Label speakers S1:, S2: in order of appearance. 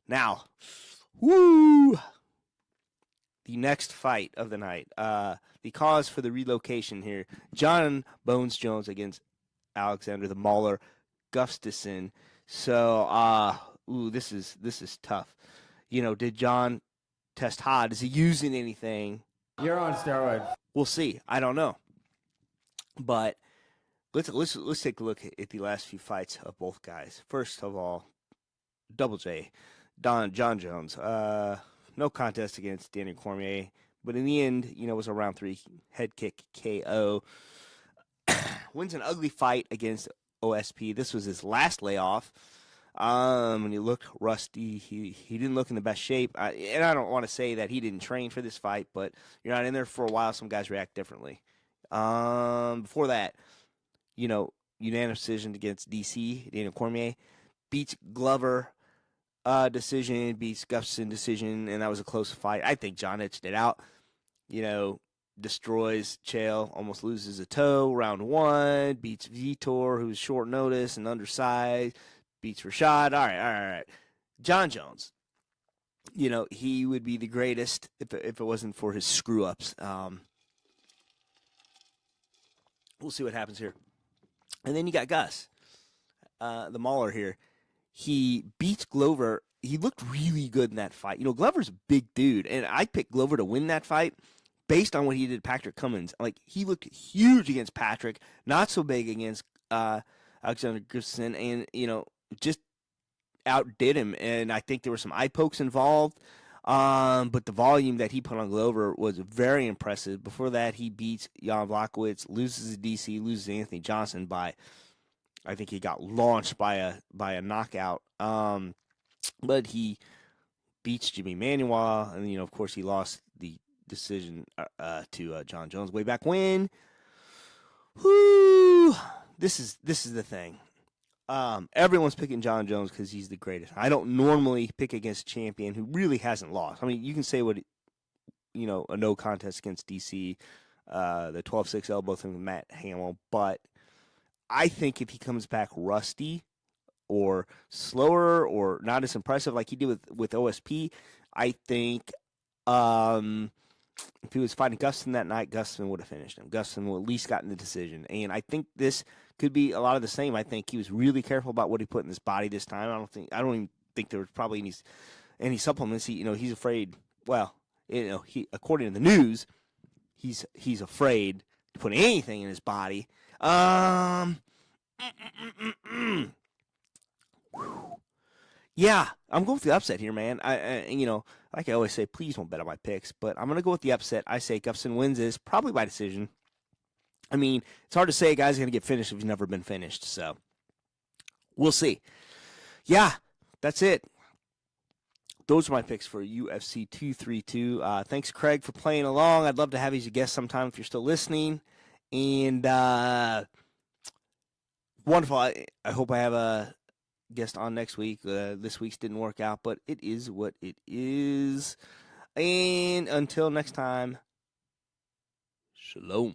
S1: Now, woo! The next fight of the night. The cause for the relocation here. Jon Bones Jones against Alexander the Mauler Gustafsson. So, this is tough. Did Jon test hot? Is he using anything?
S2: You're on steroids.
S1: We'll see. I don't know. But let's take a look at the last few fights of both guys. First of all, Double J, Jon Jones. No contest against Daniel Cormier, but in the end, it was a round 3 head kick KO. Wins an ugly fight against OSP. This was his last layoff. When he looked rusty, he didn't look in the best shape. And I don't want to say that he didn't train for this fight, but you're not in there for a while. Some guys react differently. Before that, unanimous decision against DC. Daniel Cormier beats Glover. Decision, beats Gustafsson decision, and that was a close fight. I think Jon edged it out. Destroys Chael, almost loses a toe. Round 1, beats Vitor, who's short notice and undersized. Beats Rashad. All right. Jon Jones, he would be the greatest if it wasn't for his screw-ups. We'll see what happens here. And then you got Gus, the Mauler here. He beats Glover. He looked really good in that fight. Glover's a big dude, and I picked Glover to win that fight based on what he did to Patrick Cummins. He looked huge against Patrick, not so big against Alexander Gustafsson, and, just outdid him. And I think there were some eye pokes involved, but the volume that he put on Glover was very impressive. Before that, he beats Jan Blachowicz, loses to DC, loses to Anthony Johnson by, I think he got launched by a knockout. But he beats Jimmy Manuel, and of course he lost the decision to Jon Jones way back when. Whoo! This is the thing. Everyone's picking Jon Jones because he's the greatest. I don't normally pick against a champion who really hasn't lost. I mean, you can say what a no contest against DC, the 12-6 elbow thing with Matt Hamill, but I think if he comes back rusty or slower or not as impressive like he did with OSP, I think if he was fighting Gustafsson that night, Gustafsson would have finished him. Gustafsson would at least gotten the decision. And I think this could be a lot of the same. I think he was really careful about what he put in his body this time. I don't even think there was probably any supplements. He's afraid. Well, he, according to the news, he's afraid to put anything in his body. Yeah, I'm going with the upset here, man. Like I always say, please don't bet on my picks, but I'm going to go with the upset. I say Gustafsson wins this, probably by decision. I mean, it's hard to say a guy's going to get finished if he's never been finished, so we'll see. Yeah, that's it. Those are my picks for UFC 232. Thanks, Craig, for playing along. I'd love to have you as a guest sometime if you're still listening. And wonderful. I hope I have a guest on next week. This week's didn't work out, but it is what it is. And until next time, shalom.